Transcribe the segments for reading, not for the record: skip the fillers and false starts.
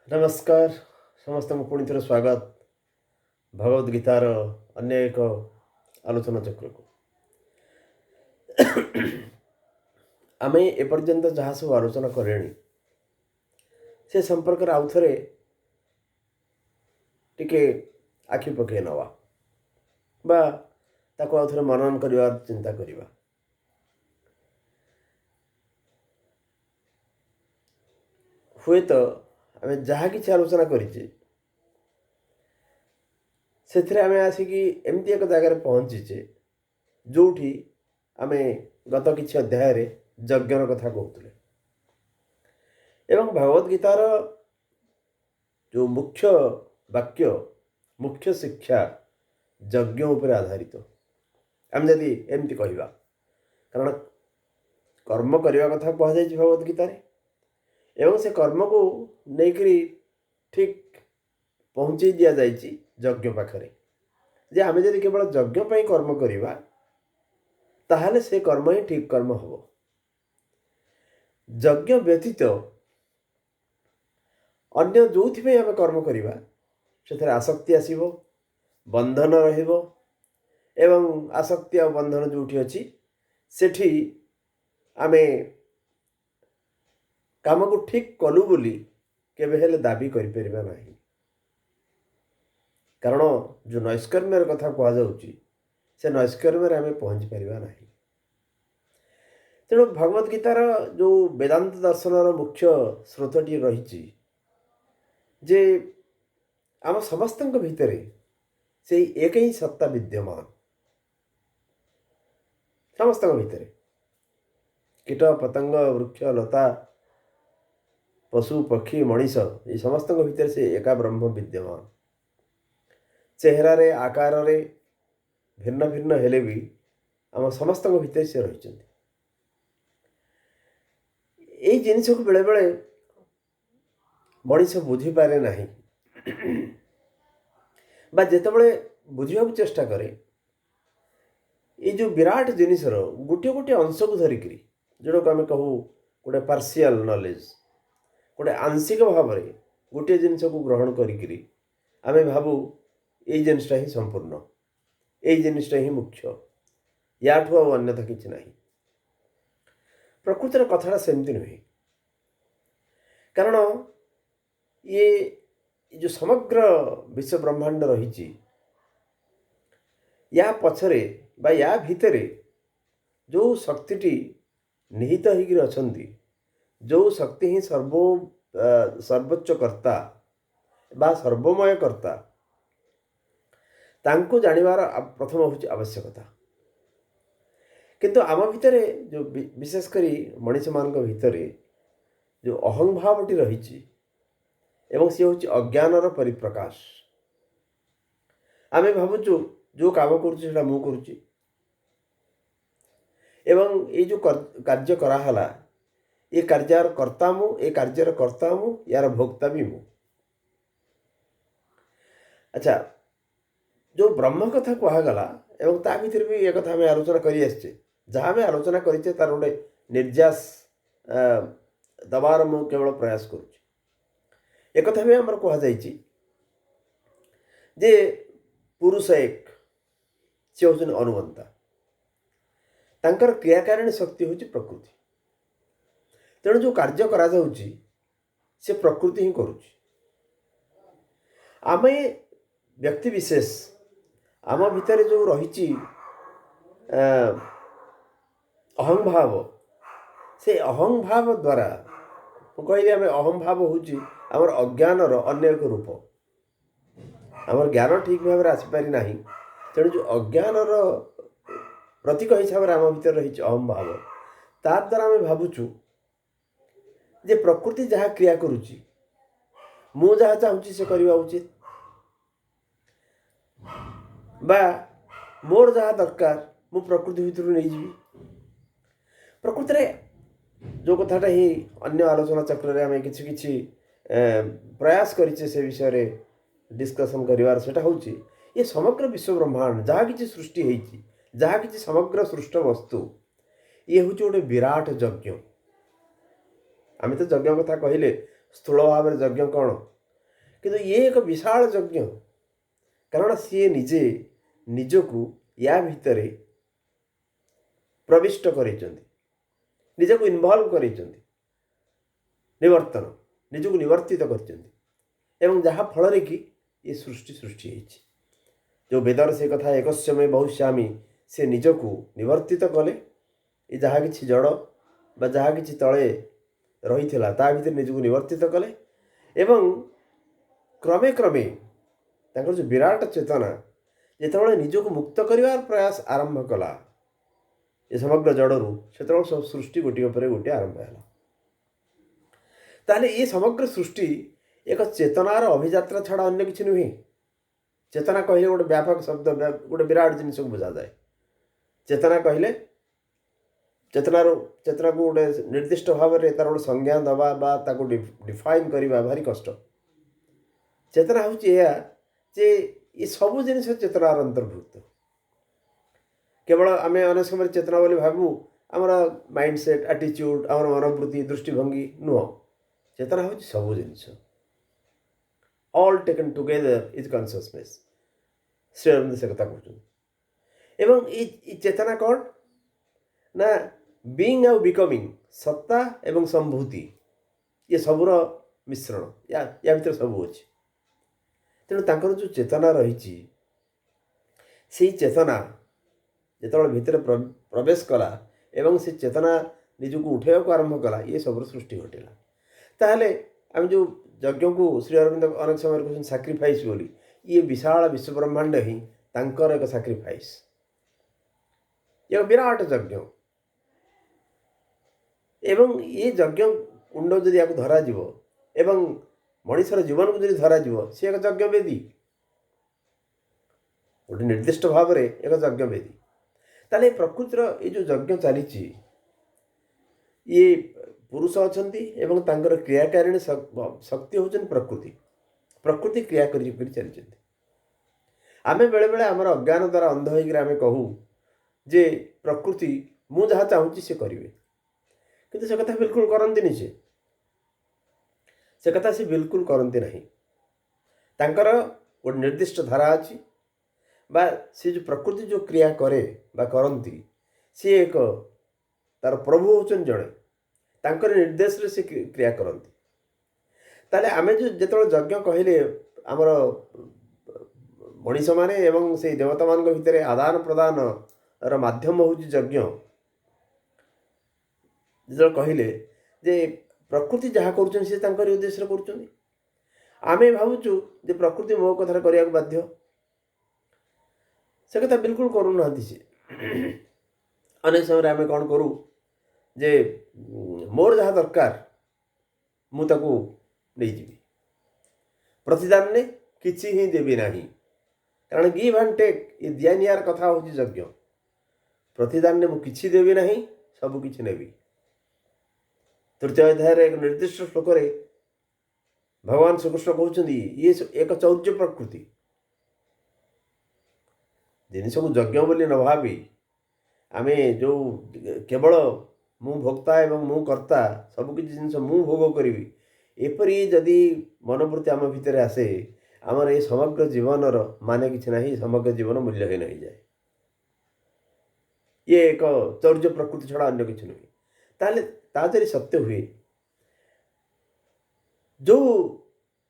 नमस्कार समस्त पुणी थर स्वागत भगवद गीतार अन्य एक आलोचना चक्र को आम एपर्यंत जहाँ सब आलोचना करे से संपर्क आउ थे टिके आखि पकई नवा ताको आउ थे मनन कर चिंता करवा हुए तो आम जहाँ कि आलोचना करें आम आसिकी एमती एक जगार पहुँचीचे जो आम गत कि अध्याय यज्ञर कथा कहते एवं भगवद गीतार जो मुख्य वाक्य मुख्य शिक्षा यज्ञ उपर आधारित आम जदि एमती कहवा कारण कर्म करने कथा कहुई भगवद गीतार एवं से कर्म को लेकरी ठीक पहुँचे दि जाइए यज्ञ पाखरे जे आम जब केवल यज्ञ कर्म करवा ताहले से कर्म ही ठीक कर्म हम यज्ञ व्यतीत अन्य जो आम कर्म करवा से आसक्ति आसब बंधन एवं आसक्ति आ बंधन जो अच्छी सेठी आमे काम को ठीक कलु बोली केबे हेले दाबी करि परिबा नाही कारण जो नैष्कर्म्यर कथा कह जाउची से नैष्कर्म्य आम पहुँची पारिबा नाही। तेणु भगवद गीतार जो वेदांत दर्शनर मुख्य स्रोतटी रही जे आम समस्त भितर से एक ही सत्ता विद्यमान समस्त भितर कीट पतंग वृक्ष लता पशु पक्षी मनीष ये समस्त भितर से एका ब्रह्म विद्यमान चेहरारे आकार रे भिन्न भिन्न हेले भी आम समस्त भितर से रही यही जिनिस को बेले बेले मनीष बुझी पारे नहीं बा जेतेबेले बुझा चेष्टा करे ये जो विराट जिनिसर गोटे गोटे अंश को धरिक जोड़ा को आम कहू गोटे पार्शियल नॉलेज गोटे आंशिक भाव में गोटे जिनिस को ग्रहण करी आम भावु ये जिनिसटा ही संपूर्ण ये जिनिसटा ही मुख्य याठू अन्यथा किसी ना प्रकृतिर कथाटा सेमती नुहे कारण ये जो समग्र विश्व ब्रह्मांड रही या पछरे बा या भितरे जो शक्तिटी निहित होकर अछंती जो शक्ति ही सर्वोच्च कर्ता बा सर्वमय कर्ता तांको जानिबार प्रथम होची आवश्यकता किंतु आम भितर जो विशेषकर मनीष मान भितर जो अहंभावटी रही एवं सी हूँ अज्ञानर परिप्रकाश आम भावुचु जो काम करुँचे मु करुँची एवं ये जो कार्य कराला ये कार्यर कर्ता मु ये कार्यर कर्ता मु यार भोक्ता भी मु। अच्छा जो ब्रह्म कथा कहगला एवं ता भीतर भी एक कथा आम आलोचना करी जहाँ आम आलोचना करें तार गोटे निर्यास दबार मु केवल प्रयास करुँच एक कथा भी आमर कहुई जे पुरुष एक सी हूँ अनुबंता तांकर क्रियाकारिणी शक्ति हूँ प्रकृति तेणु जो कार्य करा जाउची से प्रकृति ही करुँच आम व्यक्ति विशेष आम भितर जो रही अहंभाव से अहंभाव द्वारा कहली आम अहंभाव हूँ आमर अज्ञानर अन्य एक रूप आमर ज्ञान ठीक भाव में आसीपारी ना तेणु जो अज्ञानर प्रतीक हिसाब से आम भीतर रही अहंभाव ता द्वारा आम भावुचु जे प्रकृति जहाँ क्रिया करुच्ची मु जहाँ चाहूँगी से करवा उचित बा मोर जहाँ दरकार मु प्रकृति भितर नहीं जी प्रकृति जो कथाटा ही अन्य आलोचना चक्र आम कि प्रयास करें से विषय रे डिस्कसन करिवार सेटा होची ये समग्र विश्व ब्रह्मांड जहाँ कि सृष्टि होती जहाँ कि समग्र सृष्ट वस्तु ये हूँ गोटे विराट यज्ञ आम तो यज्ञ कथा कहले स्थूल भाव में यज्ञ कौन କିନ୍ତୁ ଇଏ ଏକ ବିଶାଳ ଯଜ୍ଞ, କାରଣ ସିଏ ନିଜେ ନିଜକୁ ୟା ଭିତରେ ପ୍ରବିଷ୍ଟ କରାଇଛନ୍ତି, ନିଜକୁ ଇନଭଲ୍ଭ କରାଇଛନ୍ତି, ନିଜକୁ ନିବର୍ତ୍ତିତ କରିଛନ୍ତି, ଏବଂ ଯାହା ଫଳରେ କି ଏ ସୃଷ୍ଟି ହେଇଛି। ଯେଉଁ ବେଦର ସେ କଥା ଏକସ୍ୟମେ ବହୁଶ୍ୟାମୀ, ସେ ନିଜକୁ ନିବର୍ତ୍ତିତ କଲେ। ଏ ଯାହା କିଛି ଜଡ଼ ବା ଯାହା କିଛି ତଳେ ରହିଥିଲା ତା ଭିତରେ ନିଜକୁ ନିବର୍ତ୍ତିତ କଲେ, ଏବଂ କ୍ରମେ କ୍ରମେ ତାଙ୍କର ଯେଉଁ ବିରାଟ ଚେତନା ଯେତେବେଳେ ନିଜକୁ ମୁକ୍ତ କରିବାର ପ୍ରୟାସ ଆରମ୍ଭ କଲା ଏ ସମଗ୍ର ଜଡ଼ରୁ, ସେତେବେଳେ ସବୁ ସୃଷ୍ଟି ଗୋଟିଏ ପରେ ଗୋଟିଏ ଆରମ୍ଭ ହେଲା। ତାହେଲେ ଏ ସମଗ୍ର ସୃଷ୍ଟି ଏକ ଚେତନାର ଅଭିଯାତ୍ରା ଛଡ଼ା ଅନ୍ୟ କିଛି ନୁହେଁ। ଚେତନା କହିଲେ ଗୋଟେ ବ୍ୟାପକ ଶବ୍ଦ, ଗୋଟେ ବିରାଟ ଜିନିଷକୁ ବୁଝାଯାଏ। ଚେତନା କହିଲେ ଚେତନାକୁ ଗୋଟେ ନିର୍ଦ୍ଦିଷ୍ଟ ଭାବରେ ତାର ଗୋଟେ ସଂଜ୍ଞା ଦେବା ବା ତାକୁ ଡିଫାଇନ୍ କରିବା ଭାରି କଷ୍ଟ। ଚେତନା ହେଉଛି ଏହା ଯେ ଏ ସବୁ ଜିନିଷ ଚେତନାର ଅନ୍ତର୍ଭୁକ୍ତ। କେବଳ ଆମେ ଅନେକ ସମୟରେ ଚେତନା ବୋଲି ଭାବୁ ଆମର ମାଇଣ୍ଡ ସେଟ୍, ଆଟିଚ୍ୟୁଡ଼, ଆମର ମନୋବୃତ୍ତି, ଦୃଷ୍ଟିଭଙ୍ଗୀ ନୁହଁ। ଚେତନା ହେଉଛି ସବୁ ଜିନିଷ। All taken together is consciousness, Shri Aurobindo ସେ କଥା କହୁଛନ୍ତି। ଏବଂ ଏ ଚେତନା କ'ଣ ନା ବିଇଂ ଆଉ ବିକମିଂ, ସତ୍ତା ଏବଂ ସମ୍ଭୂତି, ଏ ସବୁର ମିଶ୍ରଣ, ୟା ଭିତରେ ସବୁ ଅଛି। ତେଣୁ ତାଙ୍କର ଯେଉଁ ଚେତନା ରହିଛି, ସେଇ ଚେତନା ଯେତେବେଳେ ଭିତରେ ପ୍ରବେଶ କଲା ଏବଂ ସେ ଚେତନା ନିଜକୁ ଉଠାଇବାକୁ ଆରମ୍ଭ କଲା, ଇଏ ସବୁର ସୃଷ୍ଟି ଘଟିଲା। ତାହେଲେ ଆମେ ଯେଉଁ ଯଜ୍ଞକୁ ଶ୍ରୀ ଅରବିନ୍ଦ ଅନେକ ସମୟରେ କହୁଛନ୍ତି ସାକ୍ରିଫାଇସ୍ ବୋଲି, ଇଏ ବିଶାଳ ବିଶ୍ୱବ୍ରହ୍ମାଣ୍ଡ ହିଁ ତାଙ୍କର ଏକ ସାକ୍ରିଫାଇସ୍, ଏକ ବିରାଟ ଯଜ୍ଞ। ଏବଂ ଏ ଯଜ୍ଞ କୁଣ୍ଡ ଯଦି ୟାକୁ ଧରାଯିବ ଏବଂ ମଣିଷର ଜୀବନକୁ ଯଦି ଧରାଯିବ, ସେ ଏକ ଯଜ୍ଞବେଦୀ, ଗୋଟେ ନିର୍ଦ୍ଦିଷ୍ଟ ଭାବରେ ଏକ ଯଜ୍ଞବେଦୀ। ତାହେଲେ ପ୍ରକୃତିର ଏ ଯେଉଁ ଯଜ୍ଞ ଚାଲିଛି, ଇଏ ପୁରୁଷ ଅଛନ୍ତି ଏବଂ ତାଙ୍କର କ୍ରିୟାକାରିଣୀ ଶକ୍ତି ହେଉଛନ୍ତି ପ୍ରକୃତି କ୍ରିୟା କରି ଚାଲିଛନ୍ତି। ଆମେ ବେଳେବେଳେ ଆମର ଅଜ୍ଞାନ ଦ୍ୱାରା ଅନ୍ଧ ହୋଇକରି ଆମେ କହୁ ଯେ ପ୍ରକୃତି ମୁଁ ଯାହା ଚାହୁଁଛି ସେ କରିବେ, କିନ୍ତୁ ସେ କଥା ବିଲକୁଲ କରନ୍ତିନି। ସେ କଥା ସେ ବିଲକୁଲ କରନ୍ତି ନାହିଁ। ତାଙ୍କର ଗୋଟେ ନିର୍ଦ୍ଦିଷ୍ଟ ଧାରା ଅଛି, ବା ସେ ଯେଉଁ ପ୍ରକୃତି ଯେଉଁ କ୍ରିୟା କରେ ବା କରନ୍ତି, ସିଏ ଏକ ତାର ପ୍ରଭୁ ହେଉଛନ୍ତି ଜଣେ, ତାଙ୍କର ନିର୍ଦ୍ଦେଶରେ ସେ କ୍ରିୟା କରନ୍ତି। ତାହେଲେ ଆମେ ଯେତେବେଳେ ଯଜ୍ଞ କହିଲେ ଆମର ମଣିଷମାନେ ଏବଂ ସେଇ ଦେବତାମାନଙ୍କ ଭିତରେ ଆଦାନ ପ୍ରଦାନର ମାଧ୍ୟମ ହେଉଛି ଯଜ୍ଞ, ଯେତେବେଳେ କହିଲେ ଯେ ପ୍ରକୃତି ଯାହା କରୁଛନ୍ତି ସେ ତାଙ୍କରି ଉଦ୍ଦେଶ୍ୟରେ କରୁଛନ୍ତି, ଆମେ ଭାବୁଛୁ ଯେ ପ୍ରକୃତି ମୋ କଥାରେ କରିବାକୁ ବାଧ୍ୟ। ସେ କଥା ବିଲକୁଲ କରୁନାହାନ୍ତି। ସେ ଅନେକ ସମୟରେ ଆମେ କ'ଣ କରୁ ଯେ ମୋର ଯାହା ଦରକାର ମୁଁ ତାକୁ ନେଇଯିବି, ପ୍ରତିଦାନରେ କିଛି ହିଁ ଦେବି ନାହିଁ। କାରଣ ଗିଭ୍ ଆଣ୍ଡ ଟେକ୍, ଏ ଦିଆ ନିଆର କଥା ହେଉଛି ଯଜ୍ଞ। ପ୍ରତିଦାନରେ ମୁଁ କିଛି ଦେବି ନାହିଁ, ସବୁ କିଛି ନେବି। ତୃତୀୟ ଅଧ୍ୟାୟରେ ଏକ ନିର୍ଦ୍ଦିଷ୍ଟ ଶ୍ଲୋକରେ ଭଗବାନ ଶ୍ରୀକୃଷ୍ଣ କହୁଛନ୍ତି ଇଏ ଏକ ଚୌର୍ଯ୍ୟ ପ୍ରକୃତି। ଜିନିଷକୁ ଯଜ୍ଞ ବୋଲି ନ ଭାବି ଆମେ ଯେଉଁ କେବଳ ମୁଁ ଭୋକ୍ତା ଏବଂ ମୁଁ କର୍ତ୍ତା, ସବୁକିଛି ଜିନିଷ ମୁଁ ଭୋଗ କରିବି, ଏପରି ଯଦି ମନୋବୃତ୍ତି ଆମ ଭିତରେ ଆସେ, ଆମର ଏ ସମଗ୍ର ଜୀବନର ମାନେ କିଛି ନାହିଁ, ସମଗ୍ର ଜୀବନ ମୂଲ୍ୟହୀନ ହୋଇଯାଏ। ଇଏ ଏକ ଚୌର୍ଯ୍ୟ ପ୍ରକୃତି ଛଡ଼ା ଅନ୍ୟ କିଛି ନୁହେଁ। ତାହେଲେ ତା ଯଦି ସତ୍ୟ ହୁଏ, ଯେଉଁ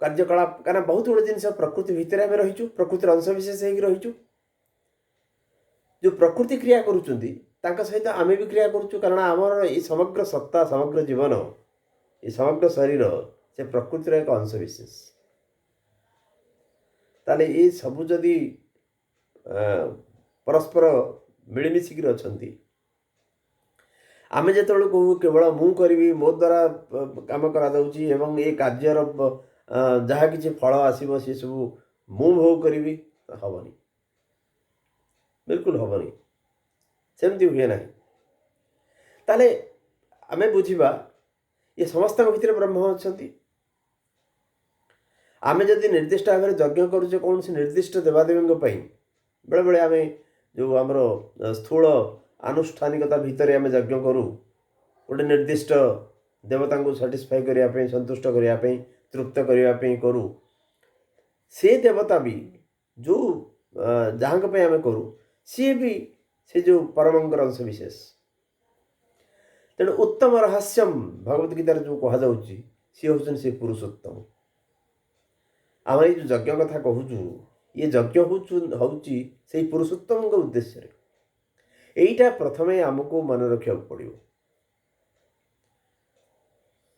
କାର୍ଯ୍ୟକଳାପ, କାରଣ ବହୁତ ଗୁଡ଼ିଏ ଜିନିଷ ପ୍ରକୃତି ଭିତରେ ଆମେ ରହିଛୁ, ପ୍ରକୃତିର ଅଂଶବିଶେଷ ହେଇକି ରହିଛୁ। ଯେଉଁ ପ୍ରକୃତି କ୍ରିୟା କରୁଛନ୍ତି ତାଙ୍କ ସହିତ ଆମେ ବି କ୍ରିୟା କରୁଛୁ, କାରଣ ଆମର ଏ ସମଗ୍ର ସତ୍ତା, ସମଗ୍ର ଜୀବନ, ଏ ସମଗ୍ର ଶରୀର ସେ ପ୍ରକୃତିର ଏକ ଅଂଶବିଶେଷ। ତାହେଲେ ଏ ସବୁ ଯଦି ପରସ୍ପର ମିଳିମିଶିକିରି ଅଛନ୍ତି, ଆମେ ଯେତେବେଳେ କହୁ କେବଳ ମୁଁ କରିବି, ମୋ ଦ୍ୱାରା କାମ କରାଯାଉଛି ଏବଂ ଏ କାର୍ଯ୍ୟର ଯାହା କିଛି ଫଳ ଆସିବ ସେସବୁ ମୁଁ ଭୋଗ କରିବି, ହେବନି, ବିଲକୁଲ ହେବନି, ସେମିତି ହୁଏ ନାହିଁ। ତାହେଲେ ଆମେ ବୁଝିବା ଏ ସମସ୍ତଙ୍କ ଭିତରେ ବ୍ରହ୍ମ ଅଛନ୍ତି। ଆମେ ଯଦି ନିର୍ଦ୍ଦିଷ୍ଟ ଭାବରେ ଯଜ୍ଞ କରୁଛେ କୌଣସି ନିର୍ଦ୍ଦିଷ୍ଟ ଦେବାଦେବୀଙ୍କ ପାଇଁ, ବେଳେବେଳେ ଆମେ ଯେଉଁ ଆମର ସ୍ଥୂଳ ଆନୁଷ୍ଠାନିକତା ଭିତରେ ଆମେ ଯଜ୍ଞ କରୁ, ଗୋଟେ ନିର୍ଦ୍ଦିଷ୍ଟ ଦେବତାଙ୍କୁ ସାଟିସ୍ଫାଏ କରିବା ପାଇଁ, ସନ୍ତୁଷ୍ଟ କରିବା ପାଇଁ, ତୃପ୍ତ କରିବା ପାଇଁ କରୁ, से देवता भी जो जहाँ आम करूँ सी भी से जो परमंकर अंश विशेष। तेणु उत्तम रहस्यम भगवत गीतार जो कहुच्छी सी हूँ से पुरुषोत्तम। आम ये जो यज्ञ कथा कहूँ ये यज्ञ हूँ से पुरुषोत्तम उद्देश्य यहीटा प्रथम आमको मन रखा पड़ो।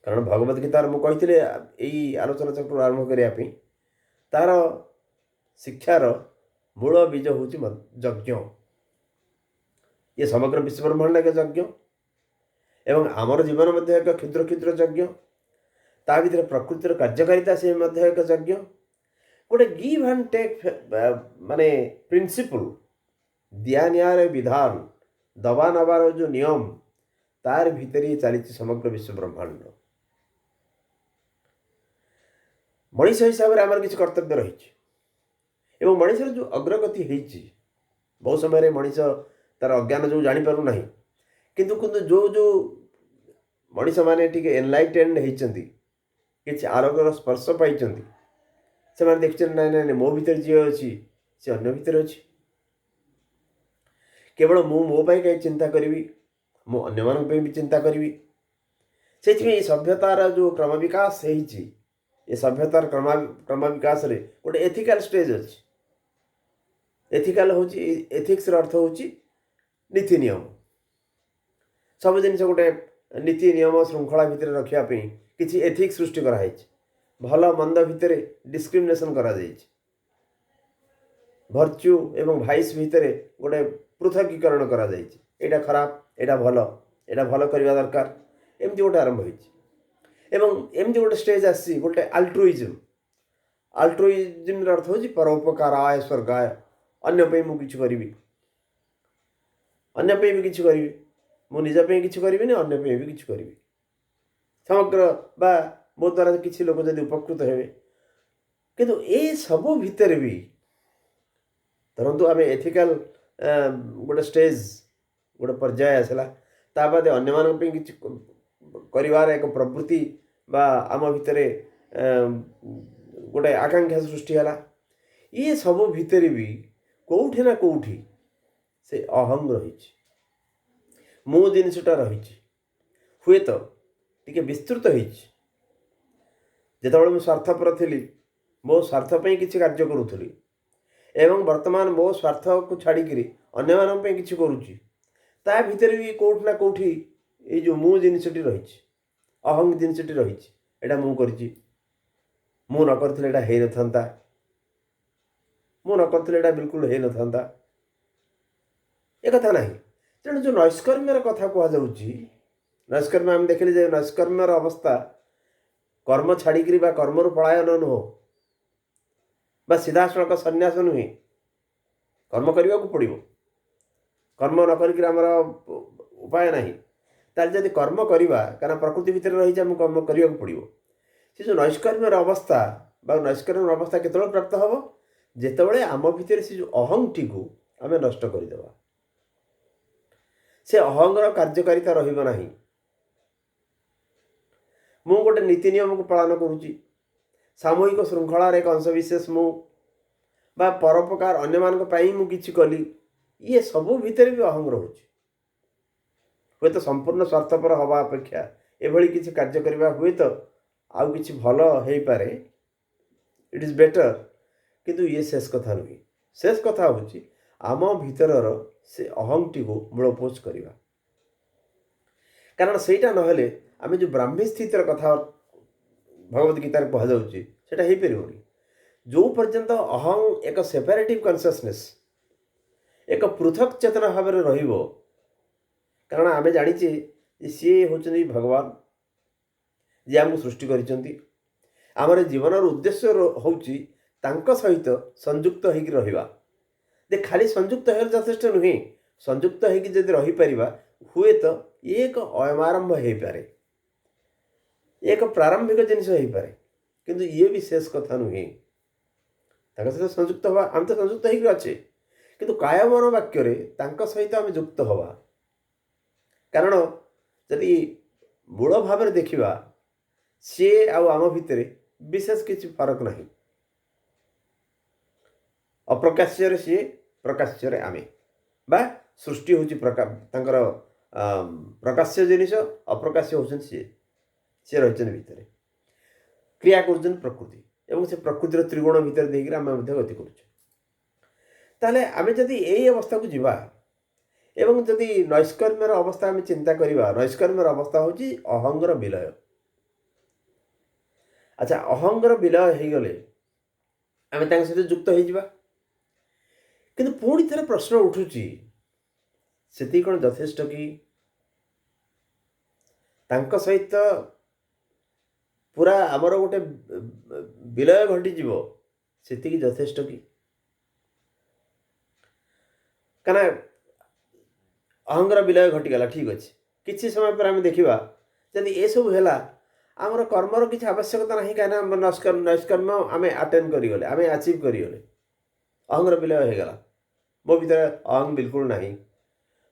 कारण भगवत गीतार मुझे यही आलोचना चक्र आरंभ करने तार शिक्षार मूल बीज हूँ यज्ञ। ये समग्र विश्व ब्रह्मांड एक यज्ञ एवं आमर जीवन मध्य एक क्षुद्र क्षुद्र यज्ञ। ता भीतर प्रकृतिर कार्यकारिता से मध्य एक यज्ञ। गोटे गिव एंड टेक माने प्रिंसिपल दिया नियार विधान दबा नबार जो नियम तार भीतर ही चली समग्र विश्व ब्रह्मांड। मनीष हिसाब से आमर किसी कर्तव्य रही मनीषर जो अग्रगति होती बहुत समय मनीष तार अज्ञान जो जापर ना किंतु किंतु जो जो मनीष मैंने टी एनलाइटेंड होती कि आलोकर स्पर्श पाई से देखते ना ना मो भीतर जी अच्छी से अन्य भीतर अच्छी केवल मो कहीं चिंता करी मु अन्य मानक भी चिंता करी से सभ्यतार जो क्रम विकास होती ये सभ्यतार क्रम विकास रे गोटे एथिकल स्टेज अच्छी। एथिकल हूँ एथिक्स अर्थ हूँ नीति नियम सब जिन गोटे नीति नियम श्रृंखला भितर रखापी किसी एथिक्स सृष्टि कराई भल मंद भितर डिस्क्रिमिनेशन करा भर्च्यू एवं भाइस भितर गोटे पृथकीकरण करा एटा खराब एटा भल करवा दरकार एमती गोटे आरंभ होती एमती गोटे स्टेज आसी गोटे अल्ट्रुइज्म। अल्ट्रुइज्म अर्थ हूँ परोपकाराय स्वर्गाय अन्य मु किछु करी अन्य भी किछु करी मु निजापी किछु करी अन्य भी किछु करी समग्र बा मो द्वारा किसी लोग जब उपकृत हे किंतु ये सब भितर भी धरतु आम एथिकल गोटे स्टेज गोटे पर्याय आसला ता बादे अन्य मान किसी कर एक प्रवृत्ति बा आम भितर गोटे आकांक्षा सृष्टि है ये सब भितर भी कौठी ना कौठी से अहंग रही मु जिनटा रही हुए तो टी विस्तृत होते मुझे स्वार्थपर थी मो स्वार्थपाई किसी कार्य करूली एवं वर्तमान मो स्वार्थ को छाड़िकी अन्य मानक किसी करुच्ची ता भीतर भी कौट ना कौटी ये जो मु जिनटी रही अहंग जिनटी रही एटा मु करी मु न करथिले एटा हेई नथांता मु न करथिले एटा बिल्कुल हेई नथांता ए कथा नहीं। तेणु जो नैष्कर्म्यर कथा कहुच्छी नैष्कर्म्य आम देखिले जे नैष्कर्म्यर अवस्था कर्म छाड़िकी कर्मरु पलायन नुह बा सीधासख सन्यास नुहे कर्म करने को पड़ो कर्म न करिक उपाय नहीं ताल जब कर्म करवा क्या प्रकृति भितर रही कर्म करने को पड़ो से जो नैष्कर्म्यर अवस्था नैष्कर्म्यर अवस्था केत प्राप्त हम जिते आम भितर से जो अहंटी को आम नष्ट करदे से अहंगर कार्यकारिता रहा मु गोटे नीति नियम को पालन करुच्ची सामूहिक श्रृंखलार एक अंश विशेष मु बा परोपकार अन्य मान कि कली ये सबू भितर भी अहंग रोचे हे तो संपूर्ण स्वार्थपर हवा अपेक्षा एभली किसी कार्य करवा हुए तो आउ किसी भल हो पारे इट इज बेटर किंतु ये शेष कथा नुहे। शेष कथा हूँ आम भीतर से अहंटी को मूलपोष करवा कारण सेटा नहेले आम जो ब्राह्मी स्थितर कथा भगवत गीतार कहुच्छे सेटा हो पारे जो पर्यंत अहं एक सेपरेटिव कन्सियसनेस एक पृथक चेतना भाव में रहिबो कारण आम जाचे सी होचंदी भगवान जे आमको सृष्टि करिसेंती आमर जीवनर उद्देश्य होची तांको सहित संयुक्त होकर रहिबा दे खाली संयुक्त हो यथेष्ट नुहे संयुक्त होकर जदि रही परिबा हुए तो एक अयमारंभ हो पारे एक प्रारंभिक जिनस हो पारे किंतु ये भी शेष कथा नुहे सहित संयुक्त हवा आम तो संयुक्त होकर अच्छे किंतु काय मन वाक्य सहित आम युक्त हवा कारण जदि मूल भाव में देखा सी आम भितर विशेष किसी फरक नहीं ଅପ୍ରକାଶ୍ୟରେ ସିଏ, ପ୍ରକାଶ୍ୟରେ ଆମେ, ବା ସୃଷ୍ଟି ହେଉଛି ତାଙ୍କର ପ୍ରକାଶ୍ୟ ଜିନିଷ, ଅପ୍ରକାଶ୍ୟ ହେଉଛନ୍ତି ସିଏ ରହିଛନ୍ତି ଭିତରେ, କ୍ରିୟା କରୁଛନ୍ତି ପ୍ରକୃତି, ଏବଂ ସେ ପ୍ରକୃତିର ତ୍ରିଗୁଣ ଭିତରେ ଦେଇକରି ଆମେ ମଧ୍ୟ ଗତି କରୁଛୁ। ତାହେଲେ ଆମେ ଯଦି ଏଇ ଅବସ୍ଥାକୁ ଯିବା ଏବଂ ଯଦି ନୈଷ୍କର୍ମ୍ୟର ଅବସ୍ଥା ଆମେ ଚିନ୍ତା କରିବା, ନୈଷ୍କର୍ମ୍ୟର ଅବସ୍ଥା ହେଉଛି ଅହଙ୍ଗର ବିଲୟ। ଆଚ୍ଛା, ଅହଙ୍ଗର ବିଲୟ ହେଇଗଲେ ଆମେ ତାଙ୍କ ସହିତ ଯୁକ୍ତ ହେଇଯିବା, କିନ୍ତୁ ପୁଣି ଥରେ ପ୍ରଶ୍ନ ଉଠୁଛି, ସେତିକି କ'ଣ ଯଥେଷ୍ଟ କି? ତାଙ୍କ ସହିତ ପୁରା ଆମର ଗୋଟେ ବିଲୟ ଘଟିଯିବ, ସେତିକି ଯଥେଷ୍ଟ କି? କାରଣ ଅହଙ୍ଗର ବିଲୟ ଘଟିଗଲା, ଠିକ୍ ଅଛି, କିଛି ସମୟ ପରେ ଆମେ ଦେଖିବା ଯଦି ଏସବୁ ହେଲା, ଆମର କର୍ମର କିଛି ଆବଶ୍ୟକତା ନାହିଁ, କାହିଁକିନା ନୈଷ୍କର୍ମ୍ୟ ଆମେ ଆଟେଣ୍ଡ କରିଗଲେ, ଆମେ ଆଚିଭ୍ କରିଗଲେ, ଅହଙ୍ଗର ବିଲୟ ହେଇଗଲା, ମୋ ଭିତରେ ଅହଙ୍ଗ ବିଲକୁଲ ନାହିଁ,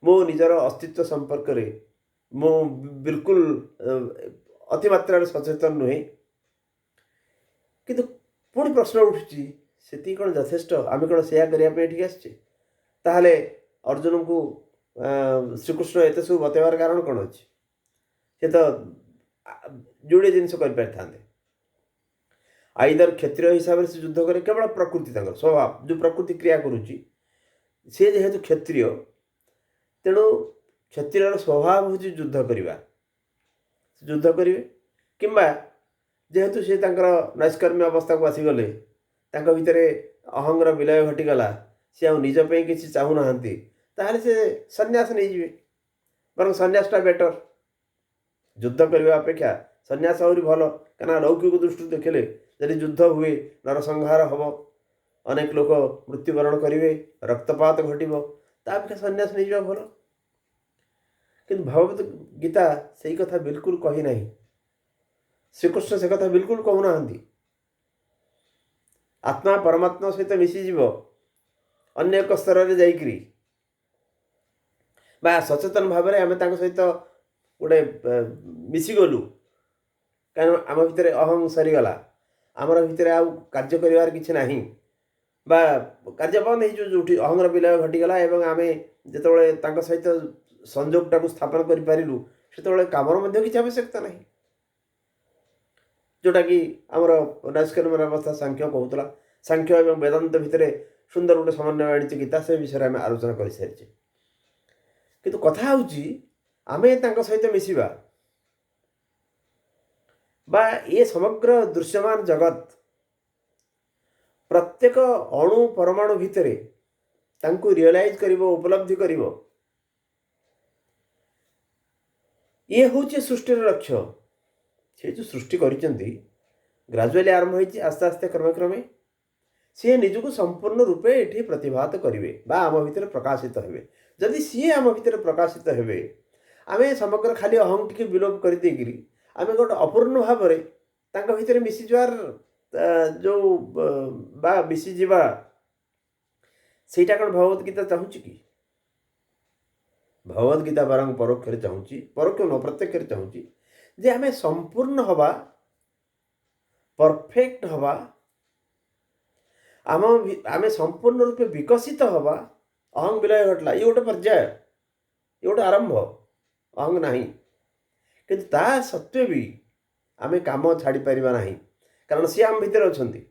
ମୋ ନିଜର ଅସ୍ତିତ୍ୱ ସମ୍ପର୍କରେ ମୁଁ ବିଲକୁଲ ଅତିମାତ୍ରାରେ ସଚେତନ ନୁହେଁ। କିନ୍ତୁ ପୁଣି ପ୍ରଶ୍ନ ଉଠୁଛି, ସେତିକି କ'ଣ ଯଥେଷ୍ଟ? ଆମେ କ'ଣ ସେୟା କରିବା ପାଇଁ ଏଠିକି ଆସିଛେ? ତାହେଲେ ଅର୍ଜୁନଙ୍କୁ ଶ୍ରୀକୃଷ୍ଣ ଏତେ ସବୁ ବତେଇବାର କାରଣ କ'ଣ ଅଛି? ସେ ତ ଯୋଡ଼ିଏ ଜିନିଷ କରିପାରିଥାନ୍ତେ। ଆଇଦର କ୍ଷତ୍ରିୟ ହିସାବରେ ସେ ଯୁଦ୍ଧ କରେ, କେବଳ ପ୍ରକୃତି ତାଙ୍କର ସ୍ୱଭାବ, ଯେଉଁ ପ୍ରକୃତି କ୍ରିୟା କରୁଛି, ସେ ଯେହେତୁ କ୍ଷତ୍ରିୟ, ତେଣୁ କ୍ଷତ୍ରିୟର ସ୍ୱଭାବ ହେଉଛି ଯୁଦ୍ଧ କରିବା, ଯୁଦ୍ଧ କରିବେ। କିମ୍ବା ଯେହେତୁ ସେ ତାଙ୍କର ନୈଷ୍କର୍ମ୍ୟ ଅବସ୍ଥାକୁ ଆସିଗଲେ, ତାଙ୍କ ଭିତରେ ଅହଙ୍ଗର ବିଲୟ ଘଟିଗଲା, ସେ ଆଉ ନିଜ ପାଇଁ କିଛି ଚାହୁଁନାହାନ୍ତି, ତାହେଲେ ସେ ସନ୍ନ୍ୟାସ ନେଇଯିବେ। ବରଂ ସନ୍ନ୍ୟାସଟା ବେଟର, ଯୁଦ୍ଧ କରିବା ଅପେକ୍ଷା ସନ୍ନ୍ୟାସ ଆହୁରି ଭଲ। କାରଣ ଲୌକିକ ଦୃଷ୍ଟିରୁ ଦେଖିଲେ ଯଦି ଯୁଦ୍ଧ ହୁଏ, ନରସଂହାର ହେବ, ଅନେକ ଲୋକ ମୃତ୍ୟୁବରଣ କରିବେ, ରକ୍ତପାତ ଘଟିବ, ତା ଅପେକ୍ଷା ସନ୍ନ୍ୟାସ ନେଇଯିବା ଭଲ। କିନ୍ତୁ ଭଗବତ ଗୀତା ସେଇ କଥା ବିଲକୁଲ କହି ନାହିଁ, ଶ୍ରୀକୃଷ୍ଣ ସେ କଥା ବିଲକୁଲ କହୁନାହାନ୍ତି। ଆତ୍ମା ପରମାତ୍ମା ସହିତ ମିଶିଯିବ ଅନ୍ୟ ଏକ ସ୍ତରରେ ଯାଇକରି, ବା ସଚେତନ ଭାବରେ ଆମେ ତାଙ୍କ ସହିତ ଗୋଟେ ମିଶିଗଲୁ, କାରଣ ଆମ ଭିତରେ ଅହଂ ସରିଗଲା, ଆମର ଭିତରେ ଆଉ କାର୍ଯ୍ୟ କରିବାର କିଛି ନାହିଁ, ବା କାର୍ଯ୍ୟ ବନ୍ଦ ହେଇଯିବ ଯେଉଁଠି ଅହଙ୍ଗର ବିଲୟ ଘଟିଗଲା, ଏବଂ ଆମେ ଯେତେବେଳେ ତାଙ୍କ ସହିତ ସଂଯୋଗଟାକୁ ସ୍ଥାପନ କରିପାରିଲୁ, ସେତେବେଳେ କାମର ମଧ୍ୟ କିଛି ଆବଶ୍ୟକତା ନାହିଁ, ଯେଉଁଟାକି ଆମର ନୈଷ୍କର୍ମ୍ୟର ଅବସ୍ଥା ସାଂଖ୍ୟ କହୁଥିଲା। ସାଂଖ୍ୟ ଏବଂ ବେଦାନ୍ତ ଭିତରେ ସୁନ୍ଦର ଗୋଟେ ସମନ୍ୱୟ ଆଣିଛି ଗୀତା, ସେ ବିଷୟରେ ଆମେ ଆଲୋଚନା କରିସାରିଛେ। କିନ୍ତୁ କଥା ହେଉଛି, ଆମେ ତାଙ୍କ ସହିତ ମିଶିବା, ବା ଏ ସମଗ୍ର ଦୃଶ୍ୟମାନ ଜଗତ ପ୍ରତ୍ୟେକ ଅଣୁ ପରମାଣୁ ଭିତରେ ତାଙ୍କୁ ରିଅଲାଇଜ୍ କରିବ, ଉପଲବ୍ଧି କରିବ, ଇଏ ହେଉଛି ସୃଷ୍ଟିର ଲକ୍ଷ୍ୟ। ସେ ଯେଉଁ ସୃଷ୍ଟି କରିଛନ୍ତି, ଗ୍ରାଜୁଆଲି ଆରମ୍ଭ ହେଇଛି, ଆସ୍ତେ ଆସ୍ତେ କ୍ରମେ କ୍ରମେ ସିଏ ନିଜକୁ ସମ୍ପୂର୍ଣ୍ଣ ରୂପେ ଏଠି ପ୍ରତିଭାତ କରିବେ, ବା ଆମ ଭିତରେ ପ୍ରକାଶିତ ହେବେ। ଯଦି ସିଏ ଆମ ଭିତରେ ପ୍ରକାଶିତ ହେବେ, ଆମେ ସମଗ୍ର ଖାଲି ଅହଂ ଟିକେ ବିଲୋପ କରିଦେଇକିରି ଆମେ ଗୋଟେ ଅପୂର୍ଣ୍ଣ ଭାବରେ ତାଙ୍କ ଭିତରେ ମିଶିଯିବାର ଯେଉଁ ବା ମିଶିଯିବା, ସେଇଟା କ'ଣ ଭଗବତ ଗୀତା ଚାହୁଁଛି କି? ଭଗବତ ଗୀତା ବରଂ ପରୋକ୍ଷରେ ଚାହୁଁଛି, ପରୋକ୍ଷ ନ ପ୍ରତ୍ୟକ୍ଷରେ ଚାହୁଁଛି ଯେ ଆମେ ସମ୍ପୂର୍ଣ୍ଣ ହେବା, ପରଫେକ୍ଟ ହେବା, ଆମେ ସମ୍ପୂର୍ଣ୍ଣ ରୂପେ ବିକଶିତ ହେବା। ଅହଂ ବିଲୟ ଘଟିଲା, ଇଏ ଗୋଟେ ପର୍ଯ୍ୟାୟ, ଇଏ ଗୋଟେ ଆରମ୍ଭ, ଅହଂ ନାହିଁ। କିନ୍ତୁ ତା ସତ୍ତ୍ୱେ ବି ଆମେ କାମ ଛାଡ଼ିପାରିବା ନାହିଁ, କାରଣ ସିଏ ଆମ ଭିତରେ ଅଛନ୍ତି,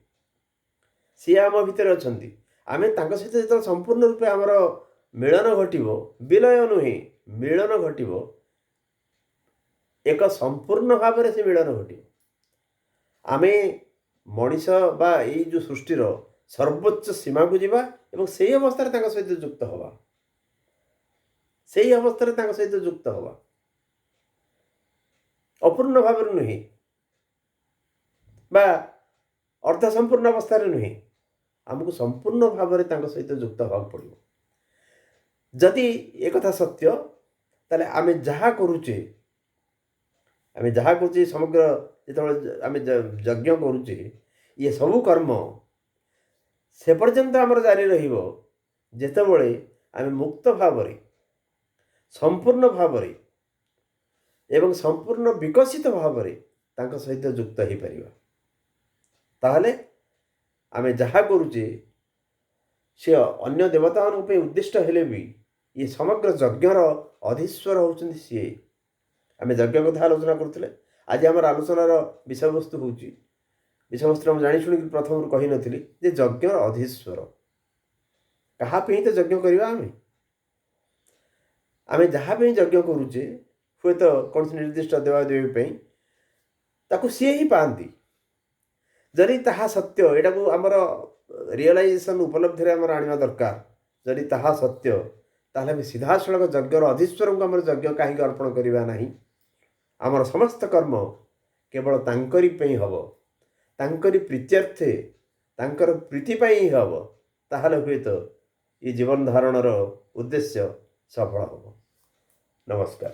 ସିଏ ଆମ ଭିତରେ ଅଛନ୍ତି। ଆମେ ତାଙ୍କ ସହିତ ଯେତେବେଳେ ସମ୍ପୂର୍ଣ୍ଣ ରୂପେ ଆମର ମିଳନ ଘଟିବ, ବିଲୟ ନୁହେଁ, ମିଳନ ଘଟିବ, ଏକ ସମ୍ପୂର୍ଣ୍ଣ ଭାବରେ ସେ ମିଳନ ଘଟିବ। ଆମେ ମଣିଷ ବା ଏଇ ଯେଉଁ ସୃଷ୍ଟିର ସର୍ବୋଚ୍ଚ ସୀମାକୁ ଯିବା ଏବଂ ସେଇ ଅବସ୍ଥାରେ ତାଙ୍କ ସହିତ ଯୁକ୍ତ ହେବା, ସେଇ ଅବସ୍ଥାରେ ତାଙ୍କ ସହିତ ଯୁକ୍ତ ହେବା, ଅପୂର୍ଣ୍ଣ ଭାବରେ ନୁହେଁ, ବା ଅର୍ଦ୍ଧ ସମ୍ପୂର୍ଣ୍ଣ ଅବସ୍ଥାରେ ନୁହେଁ, ଆମକୁ ସମ୍ପୂର୍ଣ୍ଣ ଭାବରେ ତାଙ୍କ ସହିତ ଯୁକ୍ତ ହେବାକୁ ପଡ଼ିବ। ଯଦି ଏକଥା ସତ୍ୟ, ତାହେଲେ ଆମେ ଯାହା କରୁଛେ ସମଗ୍ର ଯେତେବେଳେ ଆମେ ଯଜ୍ଞ କରୁଛେ, ଇଏ ସବୁ କର୍ମ ସେ ପର୍ଯ୍ୟନ୍ତ ଆମର ଜାରି ରହିବ ଯେତେବେଳେ ଆମେ ମୁକ୍ତ ଭାବରେ, ସମ୍ପୂର୍ଣ୍ଣ ଭାବରେ ଏବଂ ସମ୍ପୂର୍ଣ୍ଣ ବିକଶିତ ଭାବରେ ତାଙ୍କ ସହିତ ଯୁକ୍ତ ହେଇପାରିବା। ତାହେଲେ ଆମେ ଯାହା କରୁଛେ से अन्य देवता उद्दिष्ट हेले भी ये समग्र यज्ञर अधीश्वर होउछन्ति सीए। आमे यज्ञ कथा आलोचना करथिले। आज आमर आलोचनार विषयवस्तु होउछि, विषयवस्तु हम जानि शुनि प्रथम कहि नथिली जे यज्ञर अधीश्वर कहा पे तो यज्ञ करबा। आमे जहाँ पे यज्ञ करुचे हुए तो कौन से निर्दिष्ट देवादेवी पे ताकू सी ही पाती। जदि ताहा सत्य एटा को आमर रियलाइजेशन उपलब्धि आमर आनिबा दरकार। जदि ताहा सत्य ताहले हम सीधा सड़क यज्ञर अधीश्वर को आमर यज्ञ कहीं अर्पण करवा नहीं। आमर समस्त कर्म केवल तांकरी पे हब, तांकरी प्रीत्यर्थे तांकर प्रीति पे ही हब। ताहले हुए तो ये जीवन धारणर उद्देश्य सफल हब। नमस्कार।